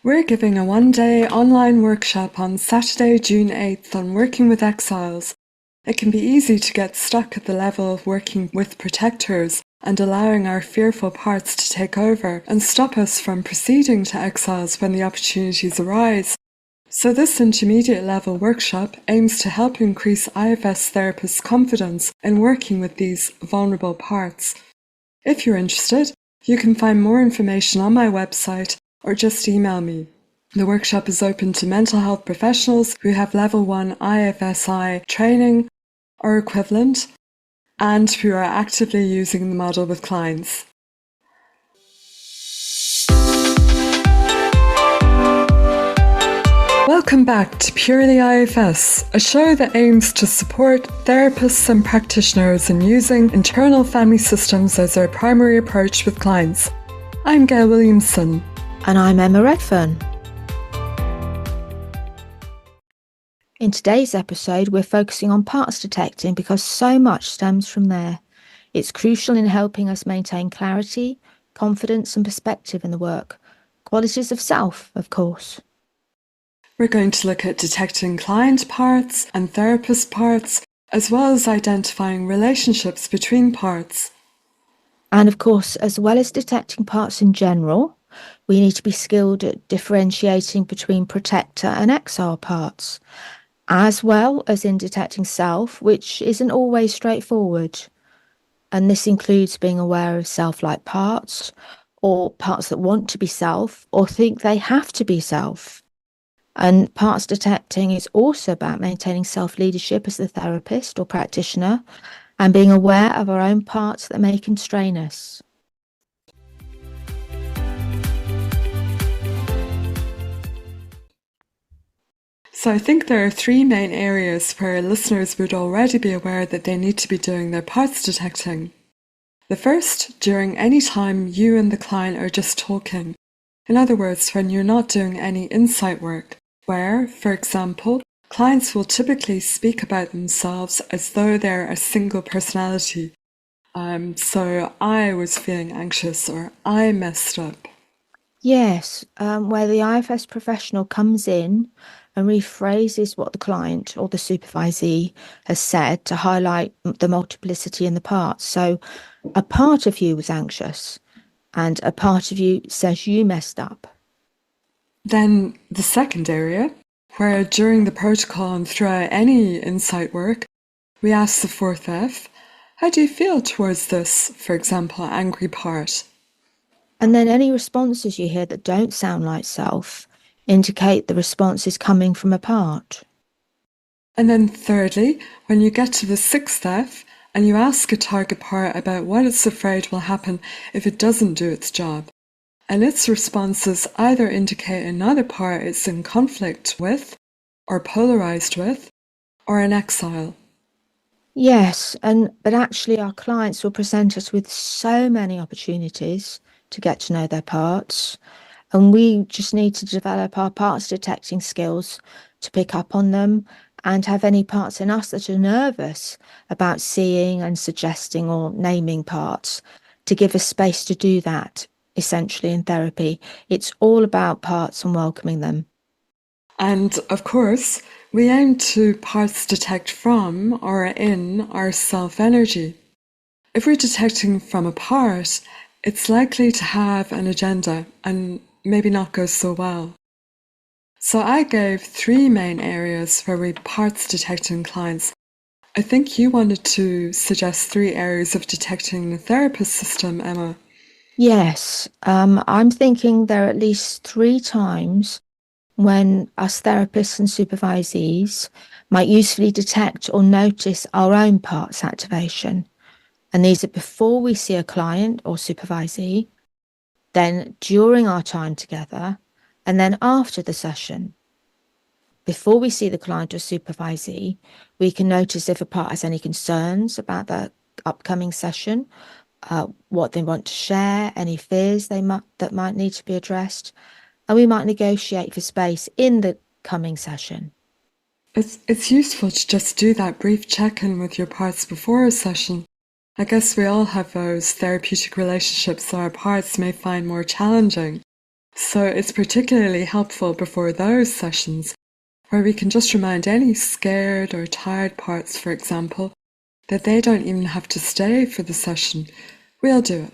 We're giving a one-day online workshop on Saturday, June 8th on working with exiles. It can be easy to get stuck at the level of working with protectors and allowing our fearful parts to take over and stop us from proceeding to exiles when the opportunities arise. So this intermediate level workshop aims to help increase IFS therapists' confidence in working with these vulnerable parts. If you're interested, you can find more information on my website or just email me. The workshop is open to mental health professionals who have Level 1 IFSI training or equivalent and who are actively using the model with clients. Welcome back to Purely IFS, a show that aims to support therapists and practitioners in using internal family systems as their primary approach with clients. I'm Gayle Williamson. And I'm E Redfern. In today's episode, we're focusing on parts detecting because so much stems from there. It's crucial in helping us maintain clarity, confidence and perspective in the work. Qualities of self, of course. We're going to look at detecting client parts and therapist parts, as well as identifying relationships between parts. And of course, as well as detecting parts in general, we need to be skilled at differentiating between protector and exile parts, as well as in detecting self, which isn't always straightforward. And this includes being aware of self-like parts, or parts that want to be self, or think they have to be self. And parts detecting is also about maintaining self-leadership as the therapist or practitioner and being aware of our own parts that may constrain us. So I think there are three main areas where listeners would already be aware that they need to be doing their parts detecting. The first, during any time you and the client are just talking. In other words, when you're not doing any insight work, where, for example, clients will typically speak about themselves as though they're a single personality. So I was feeling anxious, or I messed up. Yes, where the IFS professional comes in and rephrases what the client or the supervisee has said to highlight the multiplicity in the parts. So a part of you was anxious and a part of you says you messed up. Then the second area, where during the protocol and throughout any insight work, we ask the fourth F, how do you feel towards this, for example, angry part? And then any responses you hear that don't sound like self indicate the response is coming from a part. And then thirdly, when you get to the sixth F and you ask a target part about what it's afraid will happen if it doesn't do its job, and its responses either indicate another part it's in conflict with, or polarized with, or in exile. Yes, but actually our clients will present us with so many opportunities to get to know their parts, and we just need to develop our parts detecting skills to pick up on them and have any parts in us that are nervous about seeing and suggesting or naming parts to give us space to do that. Essentially in therapy, it's all about parts and welcoming them. And of course, we aim to parts detect from or in our self-energy. If we're detecting from a part, it's likely to have an agenda and maybe not go so well. So I gave three main areas where we parts detecting clients. I think you wanted to suggest three areas of detecting the therapist system, Emma. Yes, I'm thinking there are at least 3 times when us therapists and supervisees might usefully detect or notice our own parts activation. And these are before we see a client or supervisee, then during our time together, and then after the session. Before we see the client or supervisee, we can notice if a part has any concerns about the upcoming session, what they want to share, any fears that might need to be addressed, and we might negotiate for space in the coming session. It's useful to just do that brief check-in with your parts before a session. I guess we all have those therapeutic relationships that our parts may find more challenging. So it's particularly helpful before those sessions, where we can just remind any scared or tired parts, for example, that they don't even have to stay for the session. We'll do it.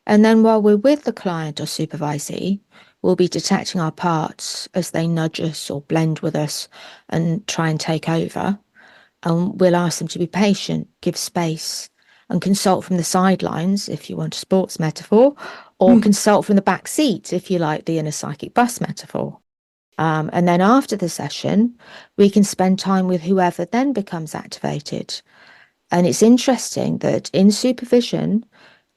And then while we're with the client or supervisee, we'll be detecting our parts as they nudge us or blend with us and try and take over. And we'll ask them to be patient, give space, and consult from the sidelines, if you want a sports metaphor, or consult from the back seat, if you like the inner psychic bus metaphor. And then after the session, we can spend time with whoever then becomes activated. And it's interesting that in supervision,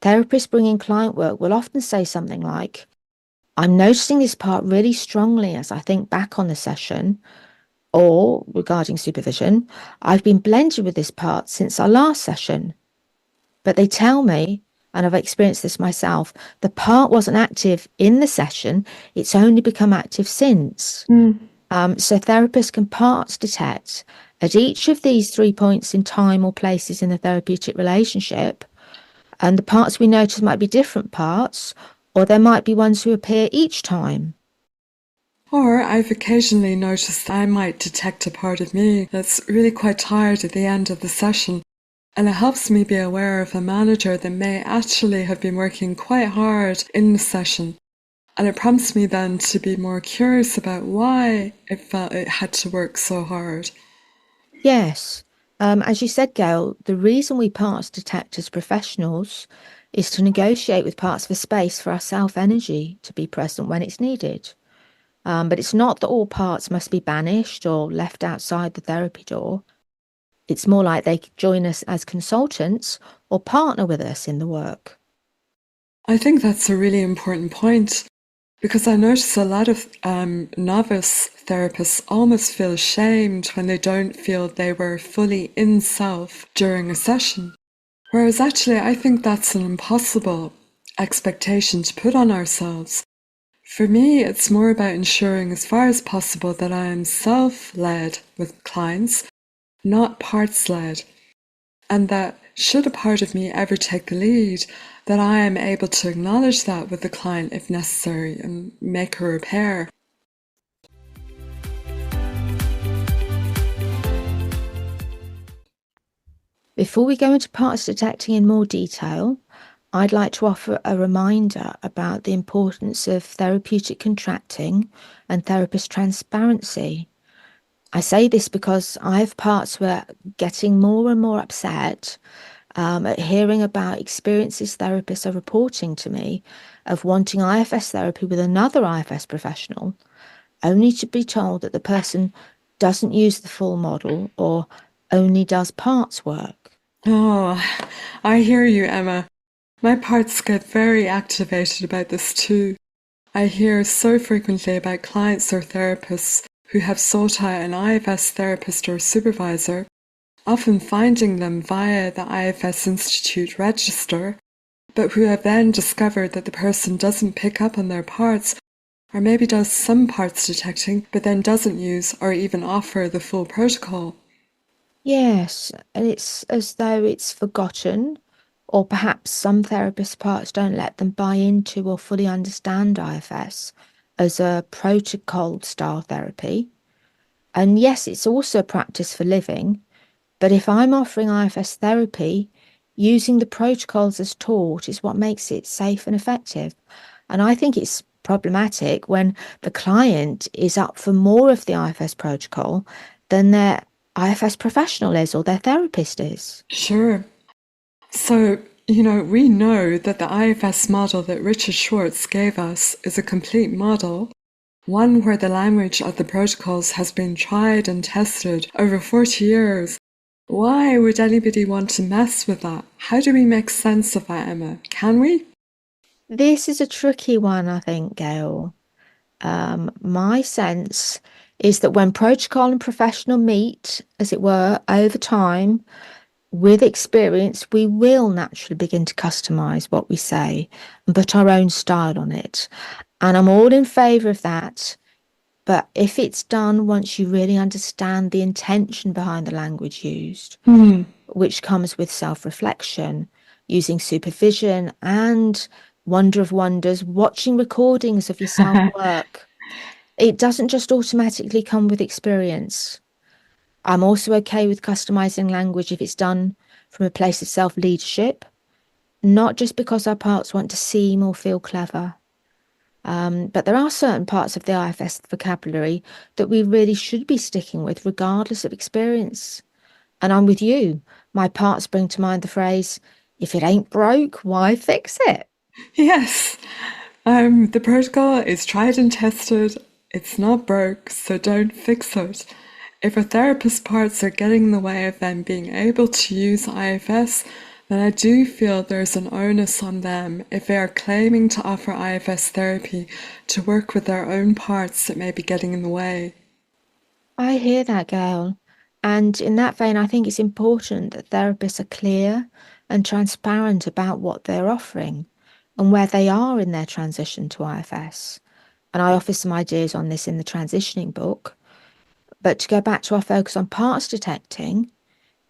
therapists bringing client work will often say something like, I'm noticing this part really strongly as I think back on the session, or regarding supervision, I've been blended with this part since our last session. But they tell me, and I've experienced this myself, the part wasn't active in the session, it's only become active since. So therapists can parts detect at each of these 3 points in time or places in the therapeutic relationship. And the parts we notice might be different parts, or there might be ones who appear each time. Or I've occasionally noticed I might detect a part of me that's really quite tired at the end of the session, and it helps me be aware of a manager that may actually have been working quite hard in the session. And it prompts me then to be more curious about why it felt it had to work so hard. Yes. As you said, Gayle, the reason we parts detect as professionals is to negotiate with parts for space for our self-energy to be present when it's needed. But it's not that all parts must be banished or left outside the therapy door. It's more like they could join us as consultants or partner with us in the work. I think that's a really important point, because I notice a lot of novice therapists almost feel ashamed when they don't feel they were fully in self during a session. Whereas actually, I think that's an impossible expectation to put on ourselves. For me, it's more about ensuring as far as possible that I am self-led with clients, not parts-led, and that should a part of me ever take the lead, that I am able to acknowledge that with the client if necessary and make a repair. Before we go into parts detecting in more detail, I'd like to offer a reminder about the importance of therapeutic contracting and therapist transparency. I say this because I have parts who are getting more and more upset at hearing about experiences therapists are reporting to me of wanting IFS therapy with another IFS professional, only to be told that the person doesn't use the full model or only does parts work. Oh, I hear you, Emma. My parts get very activated about this too. I hear so frequently about clients or therapists who have sought out an IFS therapist or supervisor, often finding them via the IFS Institute register, but who have then discovered that the person doesn't pick up on their parts, or maybe does some parts detecting, but then doesn't use or even offer the full protocol. Yes, and it's as though it's forgotten, or perhaps some therapists' parts don't let them buy into or fully understand IFS as a protocol style therapy. And yes, it's also a practice for living, but if I'm offering IFS therapy, using the protocols as taught is what makes it safe and effective. And I think it's problematic when the client is up for more of the IFS protocol than their IFS professional is or their therapist is. Sure. So, we know that the IFS model that Richard Schwartz gave us is a complete model, one where the language of the protocols has been tried and tested over 40 years. Why would anybody want to mess with that? How do we make sense of that, Emma? Can we? This is a tricky one, I think, Gayle. My sense is that when protocol and professional meet, as it were, over time, with experience, we will naturally begin to customize what we say and put our own style on it. And I'm all in favor of that. But if it's done once you really understand the intention behind the language used, which comes with self-reflection, using supervision and wonder of wonders, watching recordings of yourself work. It doesn't just automatically come with experience. I'm also okay with customizing language if it's done from a place of self-leadership, not just because our parts want to seem or feel clever. But there are certain parts of the IFS vocabulary that we really should be sticking with, regardless of experience. And I'm with you. My parts bring to mind the phrase, if it ain't broke, why fix it? Yes, the protocol is tried and tested. It's not broke, so don't fix it. If a therapist's parts are getting in the way of them being able to use IFS, then I do feel there's an onus on them if they are claiming to offer IFS therapy to work with their own parts that may be getting in the way. I hear that, Gail. And in that vein, I think it's important that therapists are clear and transparent about what they're offering and where they are in their transition to IFS. And I offer some ideas on this in the transitioning book. But to go back to our focus on parts detecting,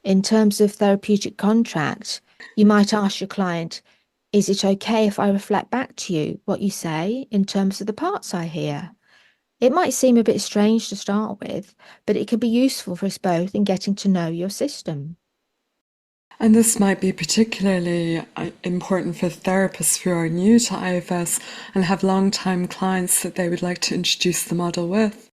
in terms of therapeutic contract, you might ask your client, is it okay if I reflect back to you what you say in terms of the parts I hear? It might seem a bit strange to start with, but it can be useful for us both in getting to know your system. And this might be particularly important for therapists who are new to IFS and have long-time clients that they would like to introduce the model with.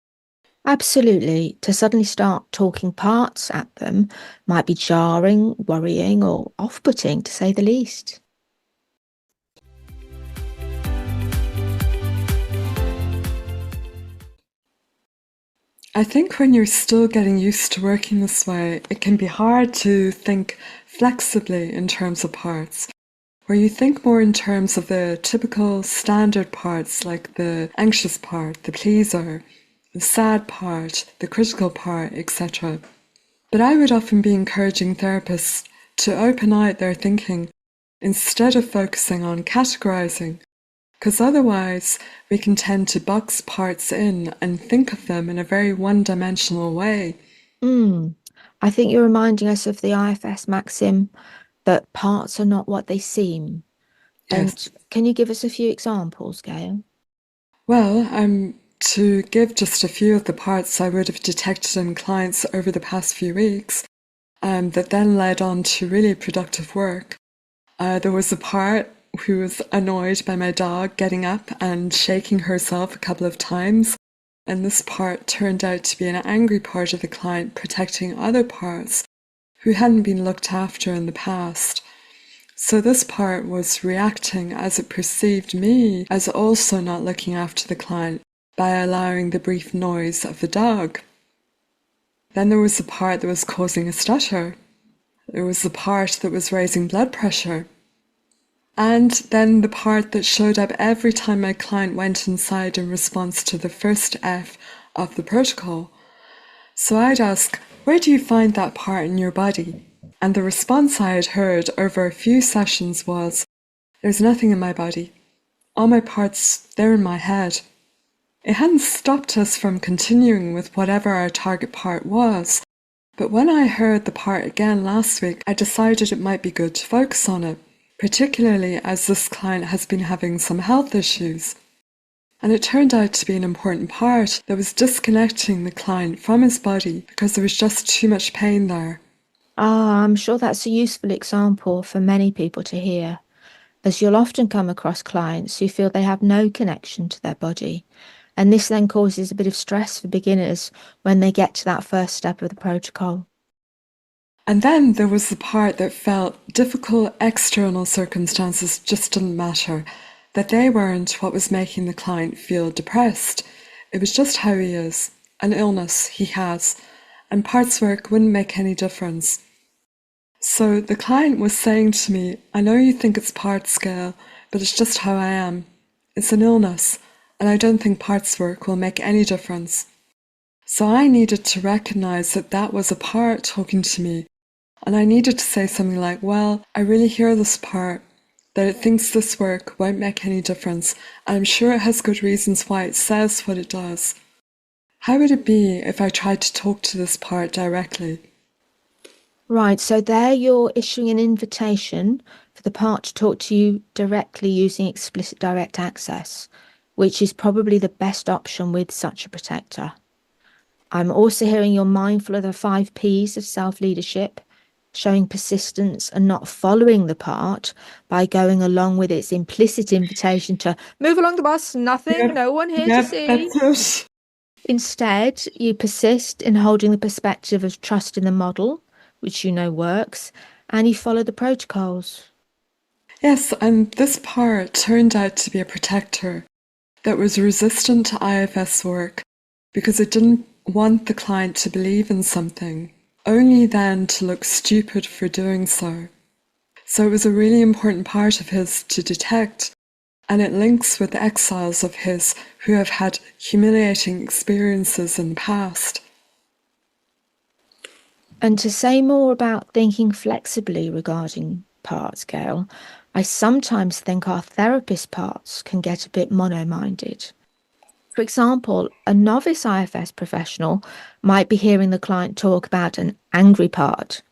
Absolutely. To suddenly start talking parts at them might be jarring, worrying, or off-putting, to say the least. I think when you're still getting used to working this way, it can be hard to think flexibly in terms of parts, where you think more in terms of the typical standard parts like the anxious part, the pleaser, the sad part, the critical part, etc. But I would often be encouraging therapists to open out their thinking instead of focusing on categorizing, because otherwise we can tend to box parts in and think of them in a very one-dimensional way. I think you're reminding us of the IFS maxim that parts are not what they seem. Yes. And can you give us a few examples, Gail? Well, to give just a few of the parts I would have detected in clients over the past few weeks, that then led on to really productive work. There was a part who was annoyed by my dog getting up and shaking herself a couple of times, and this part turned out to be an angry part of the client protecting other parts who hadn't been looked after in the past. So this part was reacting as it perceived me as also not looking after the client by allowing the brief noise of the dog. Then there was the part that was causing a stutter. There was the part that was raising blood pressure. And then the part that showed up every time my client went inside in response to the first F of the protocol. So I'd ask, where do you find that part in your body? And the response I had heard over a few sessions was, there's nothing in my body. All my parts, they're in my head. It hadn't stopped us from continuing with whatever our target part was, but when I heard the part again last week, I decided it might be good to focus on it, particularly as this client has been having some health issues. And it turned out to be an important part that was disconnecting the client from his body because there was just too much pain there. I'm sure that's a useful example for many people to hear, as you'll often come across clients who feel they have no connection to their body. And this then causes a bit of stress for beginners when they get to that first step of the protocol. And then there was the part that felt difficult external circumstances just didn't matter, that they weren't what was making the client feel depressed. It was just how he is, an illness he has, and parts work wouldn't make any difference. So the client was saying to me, I know you think it's part scale, but it's just how I am. It's an illness, and I don't think parts work will make any difference. So I needed to recognize that that was a part talking to me, and I needed to say something like, well, I really hear this part, that it thinks this work won't make any difference, and I'm sure it has good reasons why it says what it does. How would it be if I tried to talk to this part directly? Right, so there you're issuing an invitation for the part to talk to you directly using explicit direct access, which is probably the best option with such a protector. I'm also hearing you're mindful of the 5 Ps of self-leadership, showing persistence and not following the part by going along with its implicit invitation to move along the bus, nothing, no one here to see. That's it. Instead, you persist in holding the perspective of trust in the model, which you know works, and you follow the protocols. Yes, and this part turned out to be a protector that was resistant to IFS work because it didn't want the client to believe in something, only then to look stupid for doing so. So it was a really important part of his to detect, and it links with exiles of his who have had humiliating experiences in the past. And to say more about thinking flexibly regarding parts, Gayle, I sometimes think our therapist parts can get a bit mono-minded. For example, a novice IFS professional might be hearing the client talk about an angry part.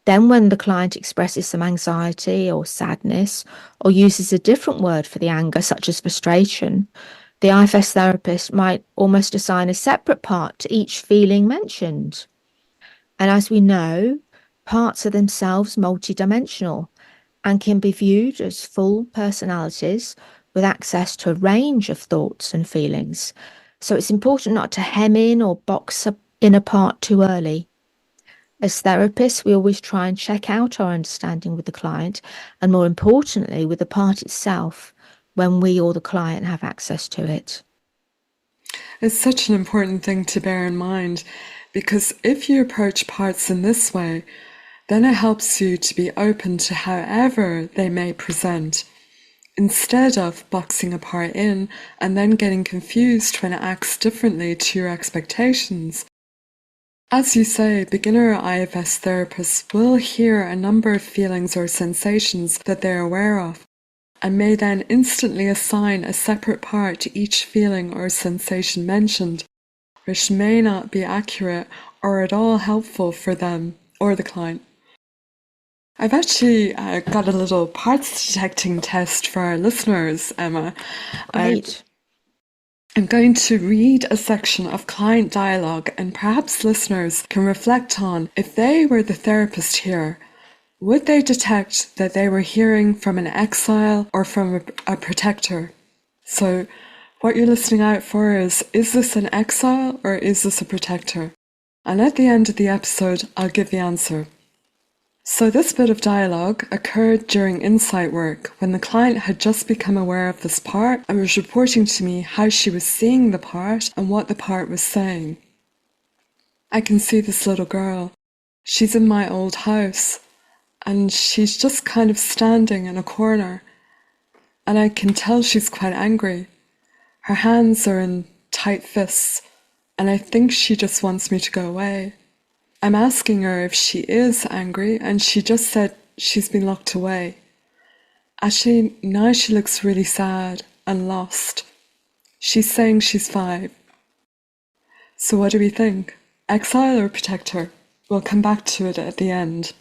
Then when the client expresses some anxiety or sadness or uses a different word for the anger, such as frustration, the IFS therapist might almost assign a separate part to each feeling mentioned. And as we know, parts are themselves multidimensional and can be viewed as full personalities with access to a range of thoughts and feelings. So it's important not to hem in or box in a part too early. As therapists, we always try and check out our understanding with the client, and more importantly, with the part itself, when we or the client have access to it. It's such an important thing to bear in mind, because if you approach parts in this way, then it helps you to be open to however they may present, instead of boxing a part in and then getting confused when it acts differently to your expectations. As you say, beginner IFS therapists will hear a number of feelings or sensations that they're aware of, and may then instantly assign a separate part to each feeling or sensation mentioned, which may not be accurate or at all helpful for them or the client. I've actually got a little parts detecting test for our listeners, Emma. Great. I'm going to read a section of client dialogue, and perhaps listeners can reflect on if they were the therapist here, would they detect that they were hearing from an exile or from a protector? So what you're listening out for is this an exile or is this a protector? And at the end of the episode, I'll give the answer. So this bit of dialogue occurred during insight work when the client had just become aware of this part and was reporting to me how she was seeing the part and what the part was saying. I can see this little girl. She's in my old house and she's just kind of standing in a corner, and I can tell she's quite angry. Her hands are in tight fists and I think she just wants me to go away. I'm asking her if she is angry, and she just said she's been locked away. Actually, now she looks really sad and lost. She's saying she's 5. So what do we think? Exile or protector? We'll come back to it at the end.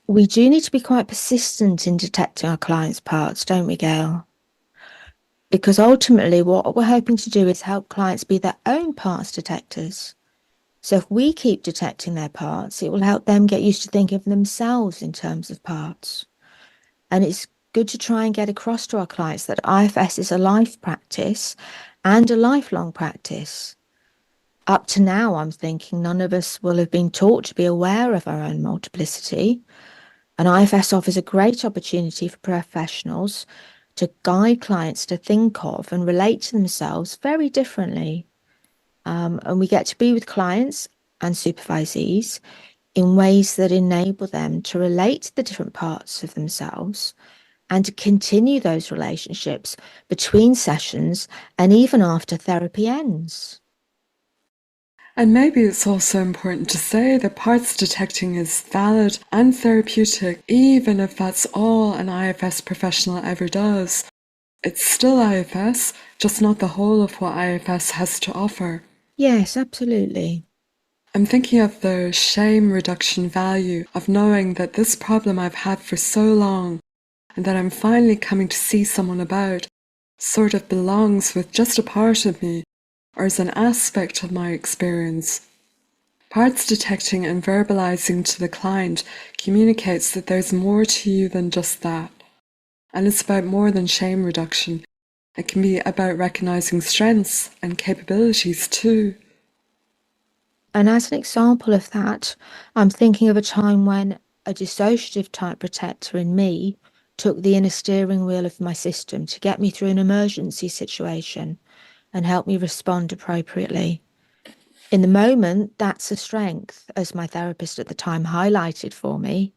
We do need to be quite persistent in detecting our clients' parts, don't we, Gayle? Because ultimately what we're hoping to do is help clients be their own parts detectors. So if we keep detecting their parts, it will help them get used to thinking of themselves in terms of parts. And it's good to try and get across to our clients that IFS is a life practice and a lifelong practice. Up to now, I'm thinking none of us will have been taught to be aware of our own multiplicity. And IFS offers a great opportunity for professionals to guide clients to think of and relate to themselves very differently. And we get to be with clients and supervisees in ways that enable them to relate to the different parts of themselves and to continue those relationships between sessions and even after therapy ends. And maybe it's also important to say that parts detecting is valid and therapeutic, even if that's all an IFS professional ever does. It's still IFS, just not the whole of what IFS has to offer. Yes, absolutely. I'm thinking of the shame reduction value of knowing that this problem I've had for so long and that I'm finally coming to see someone about sort of belongs with just a part of me or is an aspect of my experience. Parts detecting and verbalizing to the client communicates that there's more to you than just that. And it's about more than shame reduction. It can be about recognizing strengths and capabilities too. And as an example of that, I'm thinking of a time when a dissociative type protector in me took the inner steering wheel of my system to get me through an emergency situation and help me respond appropriately. In the moment, that's a strength, as my therapist at the time highlighted for me.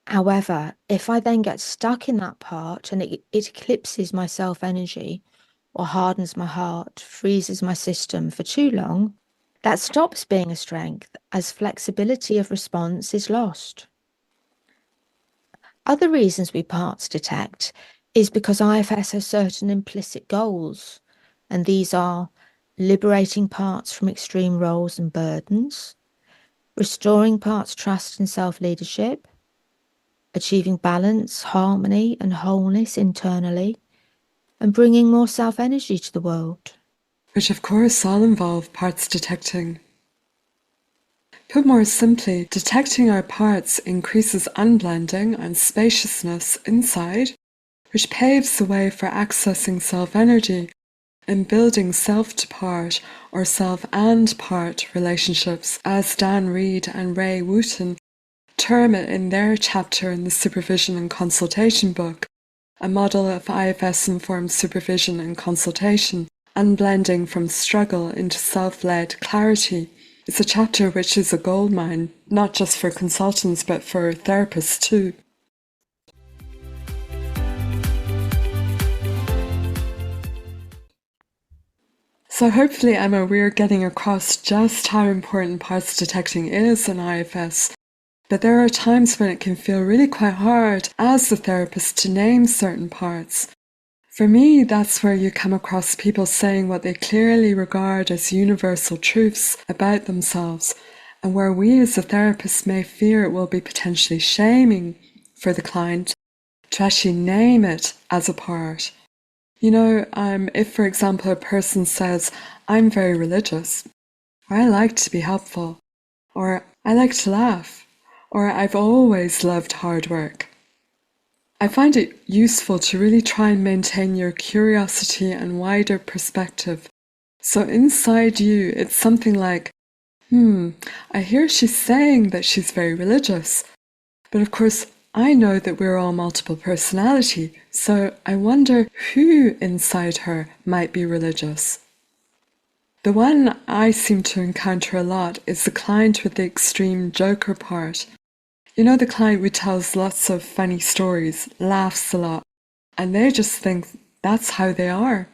However, if I then get stuck in that part and it eclipses my self-energy or hardens my heart, freezes my system for too long, that stops being a strength as flexibility of response is lost. Other reasons we parts detect is because IFS has certain implicit goals, and these are liberating parts from extreme roles and burdens, restoring parts' trust and self-leadership, achieving balance, harmony, and wholeness internally, and bringing more self-energy to the world. Which of course all involve parts detecting. Put more simply, detecting our parts increases unblending and spaciousness inside, which paves the way for accessing self-energy and building self-to-part or self and part relationships, as Dan Reed and Ray Wooten term it in their chapter in the Supervision and Consultation book, a model of IFS-informed supervision and consultation, unblending from struggle into self-led clarity. It's a chapter which is a goldmine, not just for consultants but for therapists too. So hopefully, Emma, we're getting across just how important parts detecting is in IFS. But there are times when it can feel really quite hard as the therapist to name certain parts. For me, that's where you come across people saying what they clearly regard as universal truths about themselves, and where we as a therapist may fear it will be potentially shaming for the client to actually name it as a part. You know, if for example a person says, I'm very religious, or I like to be helpful, or I like to laugh, or I've always loved hard work. I find it useful to really try and maintain your curiosity and wider perspective. So inside you, it's something like, I hear she's saying that she's very religious, but of course, I know that we're all multiple personality, so I wonder who inside her might be religious. The one I seem to encounter a lot is the client with the extreme joker part. You know, the client who tells lots of funny stories, laughs a lot, and they just think that's how they are.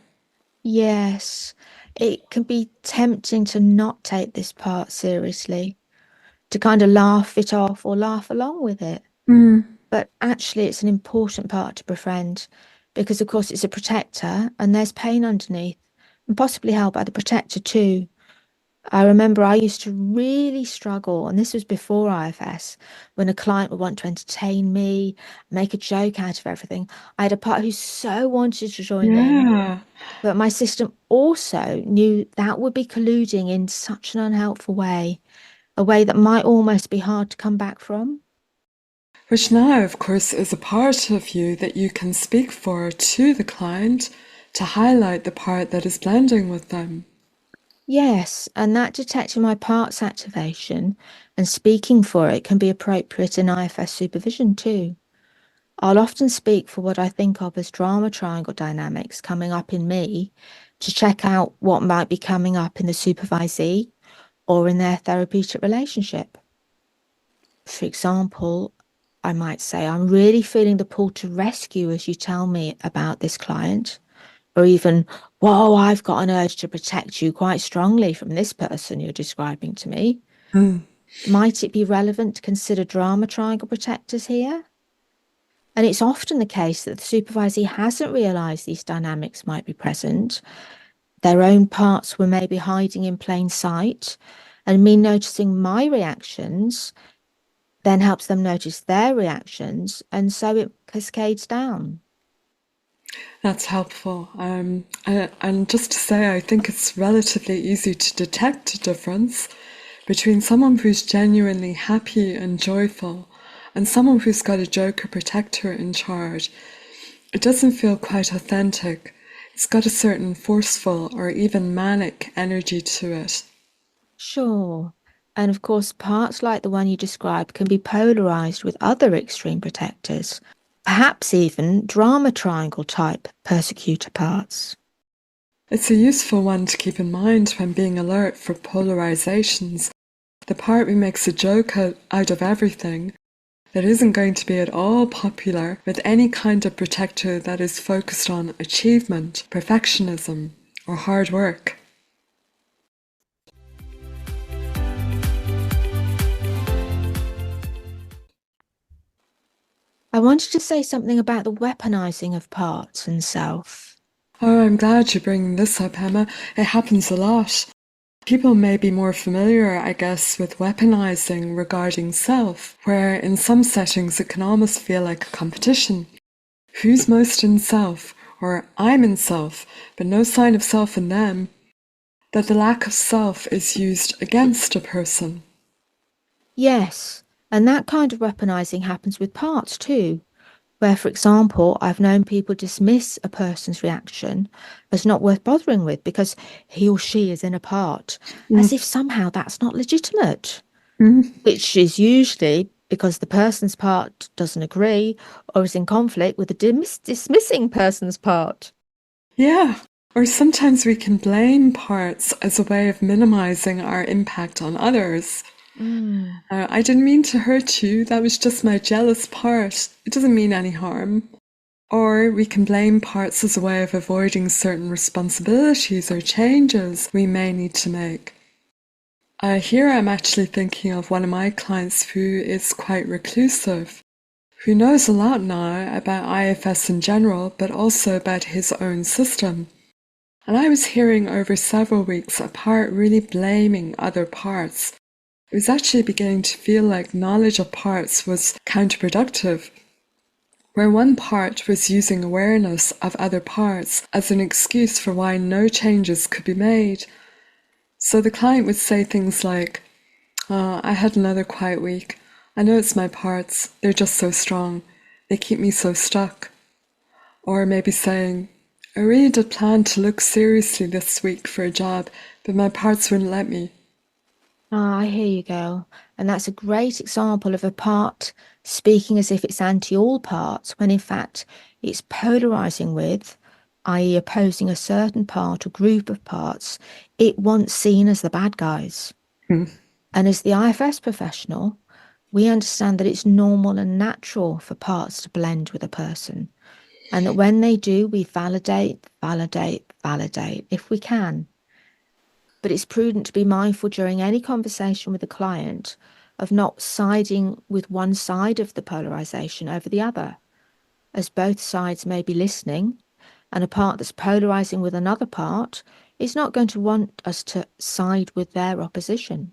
Yes, it can be tempting to not take this part seriously, to kind of laugh it off or laugh along with it. But actually, it's an important part to befriend because, of course, it's a protector and there's pain underneath and possibly held by the protector too. I remember I used to really struggle, and this was before IFS, when a client would want to entertain me, make a joke out of everything. I had a part who so wanted to join in, Yeah. but my system also knew that would be colluding in such an unhelpful way, a way that might almost be hard to come back from. Which now, of course, is a part of you that you can speak for to the client to highlight the part that is blending with them. Yes, and that detecting my parts activation and speaking for it can be appropriate in IFS supervision too. I'll often speak for what I think of as drama triangle dynamics coming up in me to check out what might be coming up in the supervisee or in their therapeutic relationship. For example, I might say, I'm really feeling the pull to rescue as you tell me about this client. Or even, whoa, I've got an urge to protect you quite strongly from this person you're describing to me. Might it be relevant to consider drama triangle protectors here? And it's often the case that the supervisee hasn't realised these dynamics might be present. Their own parts were maybe hiding in plain sight, And me noticing my reactions then helps them notice their reactions, and so it cascades down. That's helpful. And just to say, I think it's relatively easy to detect a difference between someone who's genuinely happy and joyful and someone who's got a joker protector in charge. It doesn't feel quite authentic. It's got a certain forceful or even manic energy to it. Sure. And of course, parts like the one you described can be polarized with other extreme protectors, perhaps even drama triangle type persecutor parts. It's a useful one to keep in mind when being alert for polarizations. The part who makes a joke out of everything that isn't going to be at all popular with any kind of protector that is focused on achievement, perfectionism, or hard work. I wanted to say something about the weaponizing of parts and self. Oh, I'm glad you're bringing this up, Emma. It happens a lot. People may be more familiar, I guess, with weaponizing regarding self, where in some settings it can almost feel like a competition. Who's most in self? Or I'm in self, but no sign of self in them. That the lack of self is used against a person. Yes, and that kind of weaponizing happens with parts too, where, for example, I've known people dismiss a person's reaction as not worth bothering with because he or she is in a part, as if somehow that's not legitimate, which is usually because the person's part doesn't agree or is in conflict with the dismissing person's part. Yeah, or sometimes we can blame parts as a way of minimizing our impact on others. I didn't mean to hurt you, that was just my jealous part. It doesn't mean any harm. Or we can blame parts as a way of avoiding certain responsibilities or changes we may need to make. Here I'm actually thinking of one of my clients who is quite reclusive, who knows a lot now about IFS in general, but also about his own system. And I was hearing over several weeks a part really blaming other parts. It was actually beginning to feel like knowledge of parts was counterproductive, where one part was using awareness of other parts as an excuse for why no changes could be made. So the client would say things like, I had another quiet week. I know it's my parts. They're just so strong. They keep me so stuck. Or maybe saying, I really did plan to look seriously this week for a job, but my parts wouldn't let me. Ah, I hear you, Gayle. And that's a great example of a part speaking as if it's anti all parts, when in fact it's polarizing with, i.e., opposing a certain part or group of parts it wants seen as the bad guys. And as the IFS professional, we understand that it's normal and natural for parts to blend with a person. And that when they do, we validate, validate, validate if we can. But it's prudent to be mindful during any conversation with a client of not siding with one side of the polarization over the other, as both sides may be listening, and a part that's polarizing with another part is not going to want us to side with their opposition.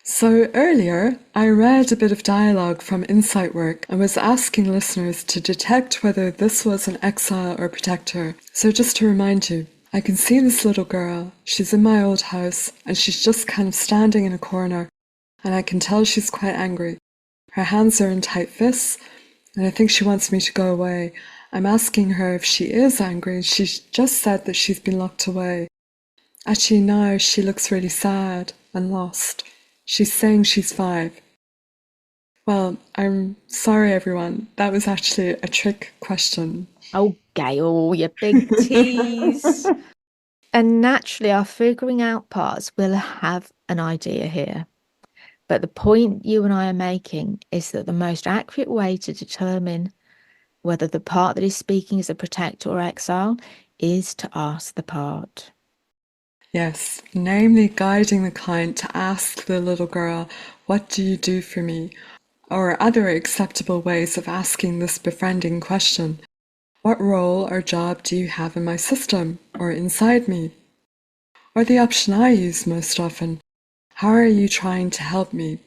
So earlier, I read a bit of dialogue from Insight Work and was asking listeners to detect whether this was an exile or protector. So just to remind you, I can see this little girl. She's in my old house and she's just kind of standing in a corner, and I can tell she's quite angry. Her hands are in tight fists and I think she wants me to go away. I'm asking her if she is angry and she's just said that she's been locked away. Actually now she looks really sad and lost. She's saying she's 5. Well, I'm sorry everyone, that was actually a trick question. Oh, Gayle, you big tease. And naturally, our figuring out parts will have an idea here. But the point you and I are making is that the most accurate way to determine whether the part that is speaking is a protector or exile is to ask the part. Yes, namely guiding the client to ask the little girl, what do you do for me? Or other acceptable ways of asking this befriending question. What role or job do you have in my system or inside me? Or the option I use most often, how are you trying to help me?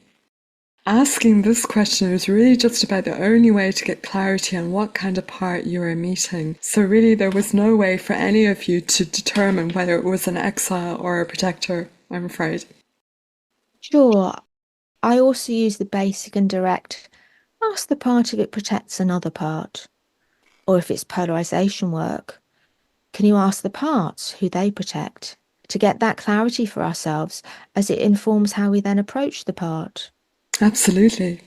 Asking this question is really just about the only way to get clarity on what kind of part you are meeting. So really there was no way for any of you to determine whether it was an exile or a protector, I'm afraid. Sure, I also use the basic and direct, ask the part if it protects another part. Or if it's polarization work, can you ask the parts who they protect to get that clarity for ourselves as it informs how we then approach the part? Absolutely.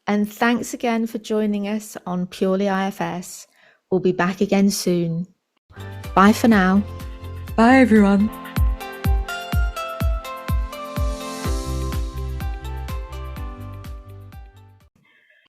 And thanks again for joining us on Purely IFS. We'll be back again soon. Bye for now. Bye everyone.